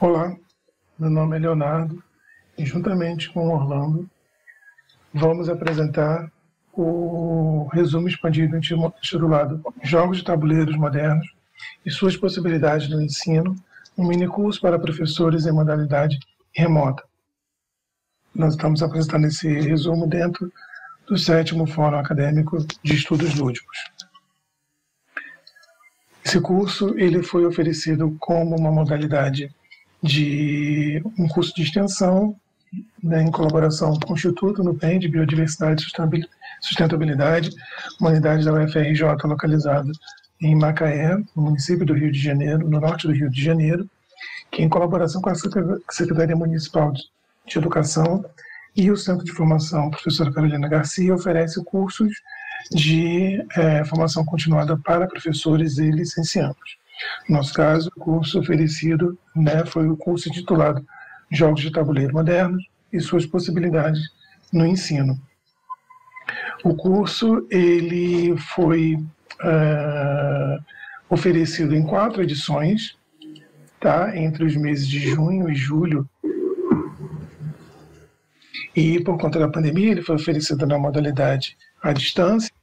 Olá, meu nome é Leonardo e juntamente com o Orlando vamos apresentar o resumo expandido intitulado Jogos de Tabuleiros Modernos e suas possibilidades no ensino, um minicurso para professores em modalidade remota. Nós estamos apresentando esse resumo dentro do 7º Fórum Acadêmico de Estudos Lúdicos. Esse curso ele foi oferecido como uma modalidade de um curso de extensão, né, em colaboração com o Instituto NUPEM de Biodiversidade e Sustentabilidade, uma unidade da UFRJ localizada em Macaé, no município do Rio de Janeiro, no norte do Rio de Janeiro, que em colaboração com a Secretaria Municipal de Educação e o Centro de Formação Professora Carolina Garcia oferece cursos de formação continuada para professores e licenciados. No nosso caso, o curso oferecido, né, foi o curso intitulado Jogos de Tabuleiro Modernos e suas possibilidades no ensino. O curso ele foi oferecido em 4 edições, tá, entre os meses de junho e julho. E por conta da pandemia, ele foi oferecido na modalidade à distância.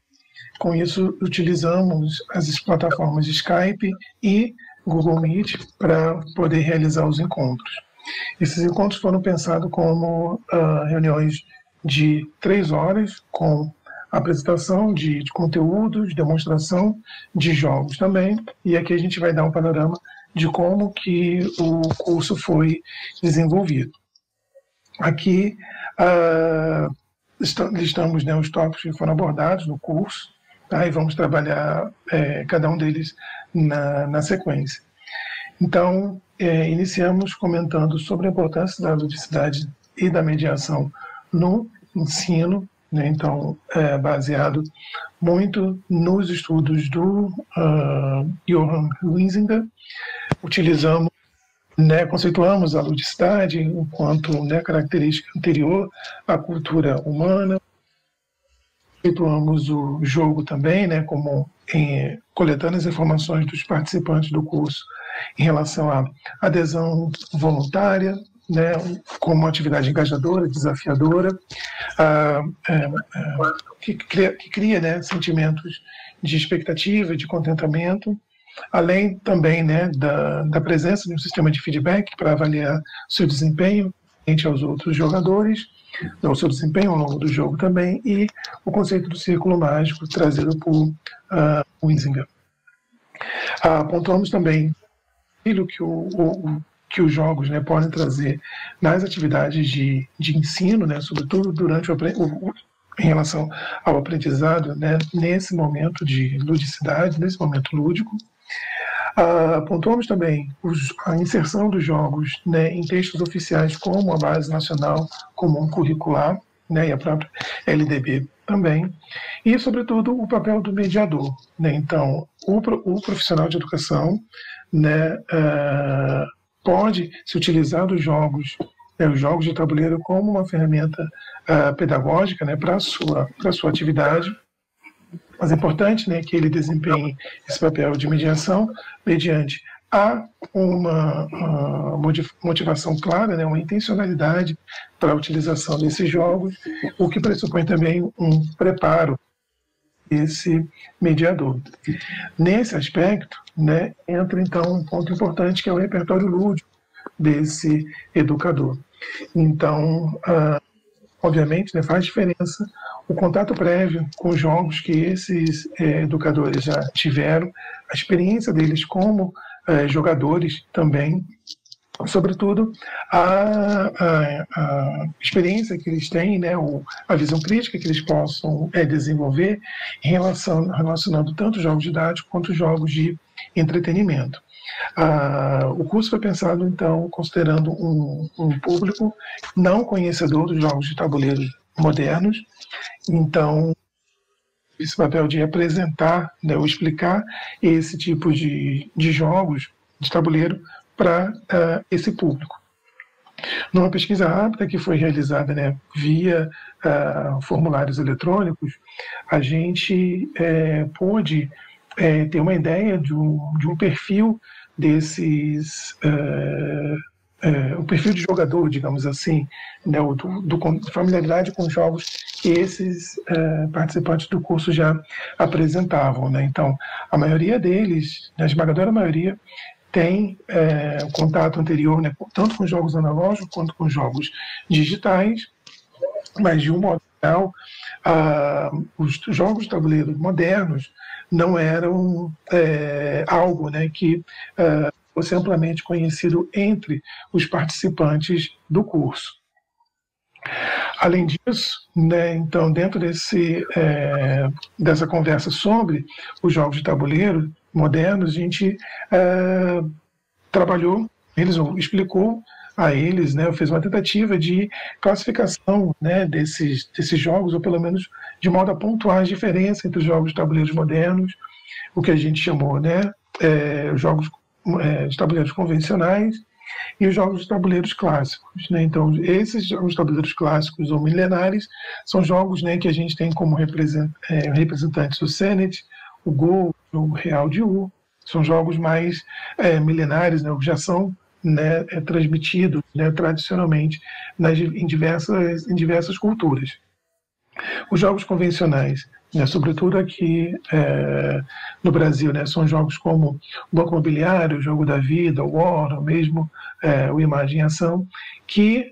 Com isso, utilizamos as plataformas Skype e Google Meet para poder realizar os encontros. Esses encontros foram pensados como reuniões de 3 horas, com apresentação de conteúdos, demonstração de jogos também. E aqui a gente vai dar um panorama de como que o curso foi desenvolvido. Aqui listamos, né, os tópicos que foram abordados no curso, tá, e vamos trabalhar cada um deles na sequência. Então, iniciamos comentando sobre a importância da ludicidade e da mediação no ensino, né, então, baseado muito nos estudos do Johann Huizinga. Utilizamos, né, conceituamos a ludicidade enquanto, né, característica anterior à cultura humana. Conceituamos o jogo também, né, como coletando as informações dos participantes do curso em relação à adesão voluntária, né, como atividade engajadora, desafiadora, que cria, né, sentimentos de expectativa, de contentamento, além também, né, da presença de um sistema de feedback para avaliar seu desempenho frente aos outros jogadores, o seu desempenho ao longo do jogo também, e o conceito do círculo mágico trazido por Huizinga. Pontuamos também que os jogos, né, podem trazer nas atividades de ensino, né, sobretudo durante em relação ao aprendizado, né, nesse momento de ludicidade, nesse momento lúdico. Pontuamos também a inserção dos jogos, né, em textos oficiais como a Base Nacional Comum Curricular, né, e a própria LDB também, e, sobretudo, o papel do mediador, né? Então, o profissional de educação, né, pode se utilizar dos jogos, né, os jogos de tabuleiro como uma ferramenta pedagógica, né, para a sua atividade. Mas é importante, né, que ele desempenhe esse papel de mediação mediante uma motivação clara, né, uma intencionalidade para a utilização desses jogos, o que pressupõe também um preparo desse mediador. Nesse aspecto, né, entra então um ponto importante, que é o repertório lúdico desse educador. Então, obviamente, né, faz diferença o contato prévio com jogos que esses educadores já tiveram, a experiência deles como jogadores também, sobretudo a experiência que eles têm, né, a visão crítica que eles possam desenvolver relacionando tanto jogos didáticos quanto jogos de entretenimento. O curso foi pensado, então, considerando um público não conhecedor dos jogos de tabuleiro modernos. Então, esse papel de apresentar, né, ou explicar esse tipo de jogos de tabuleiro para esse público. Numa pesquisa rápida que foi realizada, né, via formulários eletrônicos, a gente pôde ter uma ideia de um perfil desses o perfil de jogador, digamos assim, né, familiaridade com os jogos que esses participantes do curso já apresentavam, né? Então, a maioria deles, a esmagadora maioria, tem contato anterior, né, tanto com jogos analógicos quanto com jogos digitais, mas de um modo geral, os jogos de tabuleiro modernos não eram algo, né, que fosse amplamente conhecido entre os participantes do curso. Além disso, né, então, dentro dessa conversa sobre os jogos de tabuleiro modernos, a gente trabalhou, explicou a eles, né, fez uma tentativa de classificação, né, desses jogos, ou pelo menos de modo a pontuar as diferenças entre os jogos de tabuleiros modernos, o que a gente chamou, né, jogos de tabuleiros convencionais e os jogos de tabuleiros clássicos, né? Então, esses jogos de tabuleiros clássicos ou milenares são jogos, né, que a gente tem como representantes o Senet, o Go, o Real de U. São jogos mais milenares, né, que já são, né, transmitidos, né, tradicionalmente em diversas culturas. Os jogos convencionais, né, sobretudo aqui no Brasil, né, são jogos como o Banco Imobiliário, o Jogo da Vida, o War, ou mesmo o Imagem e Ação, que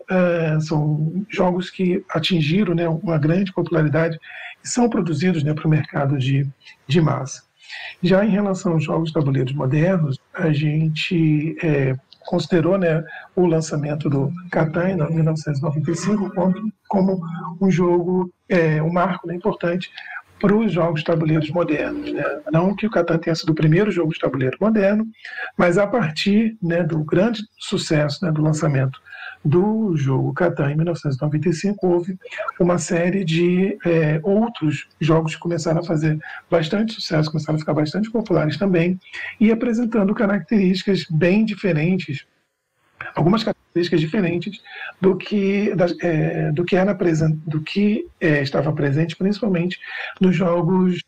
são jogos que atingiram, né, uma grande popularidade e são produzidos, né, para o mercado de massa. Já em relação aos jogos de tabuleiros modernos, a gente considerou, né, o lançamento do Catan, em 1995, como um jogo, um marco, né, importante para os jogos de tabuleiros modernos, né? Não que o Catan tenha sido o primeiro jogo de tabuleiro moderno, mas a partir, né, do grande sucesso, né, do lançamento do jogo Catan em 1995, houve uma série de outros jogos que começaram a fazer bastante sucesso, começaram a ficar bastante populares também, e apresentando características bem diferentes, algumas características diferentes do que estava presente, principalmente nos jogos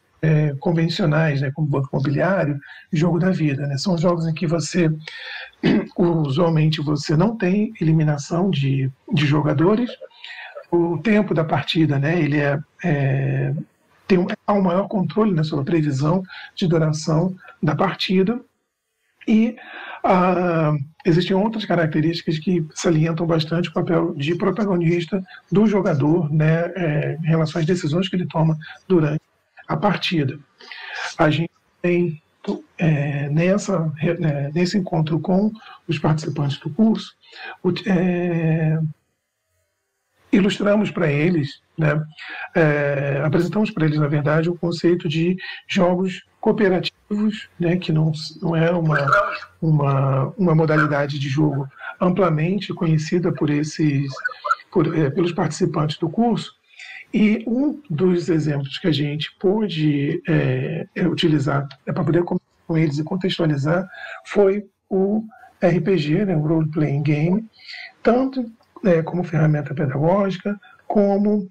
convencionais, né, como Banco Imobiliário, Jogo da Vida, né? São jogos em que usualmente você não tem eliminação de jogadores, o tempo da partida, né, ele há um maior controle, né, sobre a previsão de duração da partida, e existem outras características que salientam bastante o papel de protagonista do jogador, né, em relação às decisões que ele toma durante a partida. A gente tem, nesse encontro com os participantes do curso, ilustramos para eles, né, apresentamos para eles, na verdade, o conceito de jogos cooperativos, né, que não é uma modalidade de jogo amplamente conhecida pelos participantes do curso. E um dos exemplos que a gente pôde utilizar para poder conversar com eles e contextualizar foi o RPG, né, o Role Playing Game, tanto como ferramenta pedagógica, como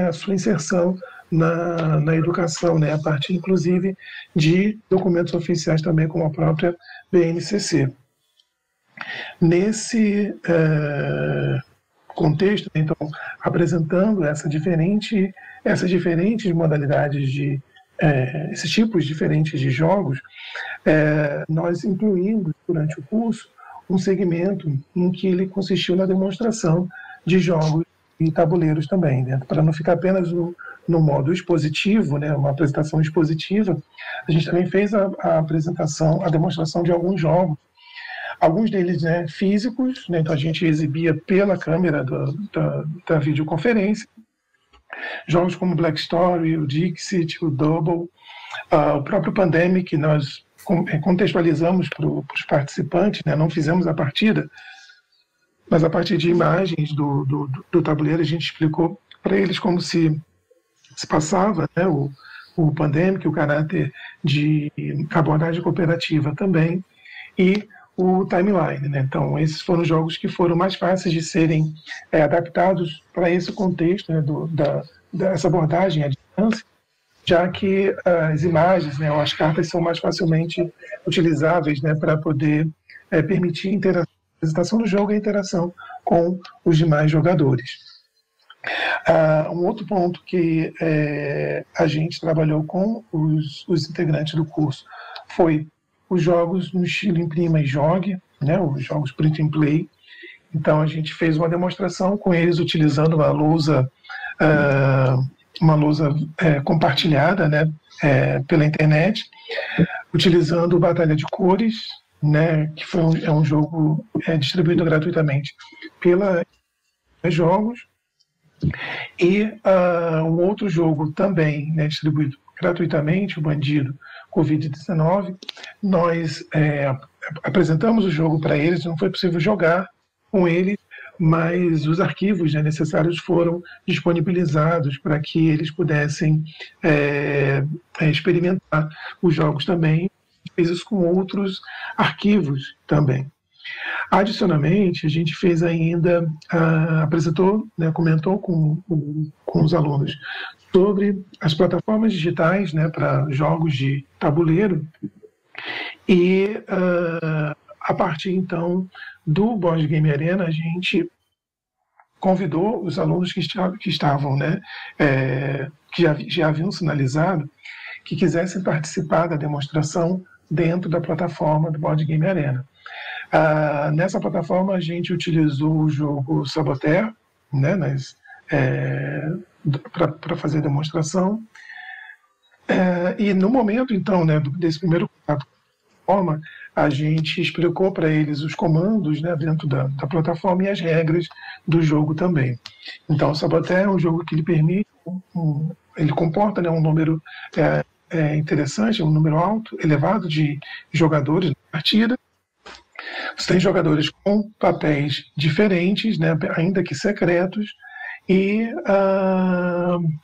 a sua inserção na educação, né, a partir, inclusive, de documentos oficiais também, como a própria BNCC. Nesse contexto, então, apresentando essas diferentes modalidades esses tipos diferentes de jogos, nós incluímos durante o curso um segmento em que ele consistiu na demonstração de jogos e tabuleiros também, né? Para não ficar apenas no modo expositivo, né, uma apresentação expositiva, a gente também fez a demonstração de alguns jogos, alguns deles, né, físicos, né, então a gente exibia pela câmera da videoconferência, jogos como Black Story, o Dixit, o Double, o próprio Pandemic, nós contextualizamos para os participantes, né, não fizemos a partida, mas a partir de imagens do tabuleiro a gente explicou para eles como se passava, né, o Pandemic, o caráter de abordagem cooperativa também, e o Timeline, né? Então, esses foram jogos que foram mais fáceis de serem adaptados para esse contexto, né, dessa abordagem à distância, já que as imagens, né, ou as cartas são mais facilmente utilizáveis, né, para poder permitir interação apresentação do jogo e a interação com os demais jogadores. Um outro ponto que a gente trabalhou com os integrantes do curso foi os jogos no estilo Imprima e Jogue, né, os jogos print and play. Então a gente fez uma demonstração com eles utilizando uma lousa compartilhada, né, pela internet, utilizando Batalha de Cores, né, que é um jogo distribuído gratuitamente pela Jogos, e um outro jogo também, né, distribuído gratuitamente, o Bandido Covid-19. Nós apresentamos o jogo para eles, não foi possível jogar com eles, mas os arquivos, né, necessários foram disponibilizados para que eles pudessem experimentar os jogos também. Fez isso com outros arquivos também. Adicionalmente, a gente fez ainda, apresentou, né, comentou com os alunos sobre as plataformas digitais, né, para jogos de tabuleiro, e a partir então do Board Game Arena, a gente convidou os alunos que estavam, né, que já haviam sinalizado que quisessem participar da demonstração dentro da plataforma do Board Game Arena. Nessa plataforma a gente utilizou o jogo Saboteur, né, para fazer a demonstração, e no momento então, né, desse primeiro contato com a plataforma, a gente explicou para eles os comandos, né, dentro da plataforma e as regras do jogo também. Então o Saboteur é um jogo que ele permite, ele comporta, né, um número interessante, um número alto, elevado de jogadores na partida. Você tem jogadores com papéis diferentes, né, ainda que secretos, e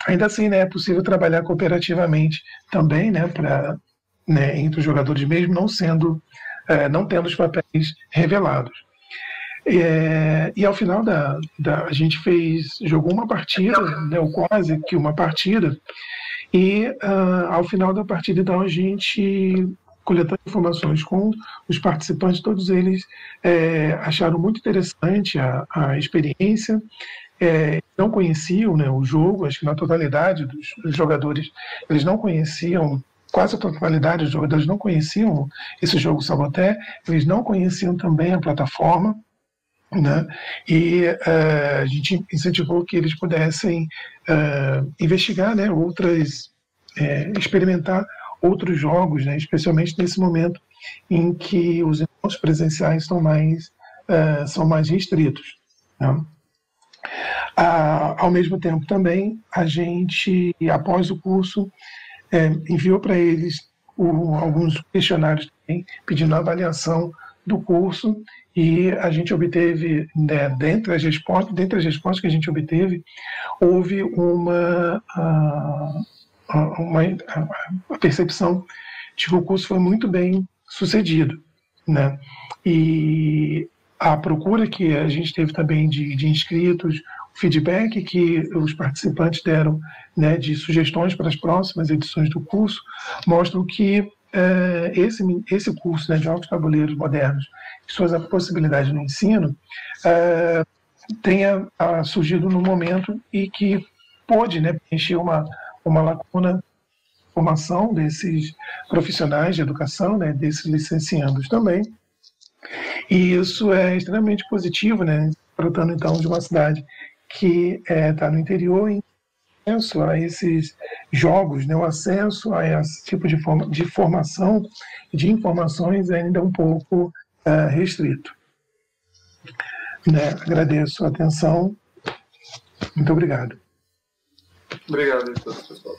ainda assim, né, é possível trabalhar cooperativamente também, né, entre os jogadores mesmo, não tendo os papéis revelados. E ao final a gente jogou uma partida, né, ou quase que uma partida, e ao final da partida, então, a gente coletando informações com os participantes, todos eles acharam muito interessante a experiência, não conheciam, né, o jogo, acho que na totalidade dos jogadores, eles não conheciam, quase a totalidade dos jogadores não conheciam esse jogo Saboteur, eles não conheciam também a plataforma, né, e a gente incentivou que eles pudessem investigar, né, experimentar outros jogos, né, especialmente nesse momento em que os encontros presenciais são mais restritos, né? Ao mesmo tempo também, a gente, após o curso, enviou para eles alguns questionários também, pedindo a avaliação do curso, e a gente obteve, né, dentre as respostas que a gente obteve, houve uma percepção de que o curso foi muito bem sucedido, né? E a procura que a gente teve também de inscritos, o feedback que os participantes deram, né, de sugestões para as próximas edições do curso, mostram que esse curso, né, de Jogos Tabuleiros Modernos e suas possibilidades no ensino tenha surgido no momento e que pôde, né, preencher uma lacuna de formação desses profissionais de educação, né, desses licenciandos também. E isso é extremamente positivo, né, tratando então de uma cidade que está no interior, em acesso a esses jogos, né, o acesso a esse tipo de formação e de informações é ainda um pouco restrito. Né, agradeço a atenção. Muito obrigado. Obrigado, professor.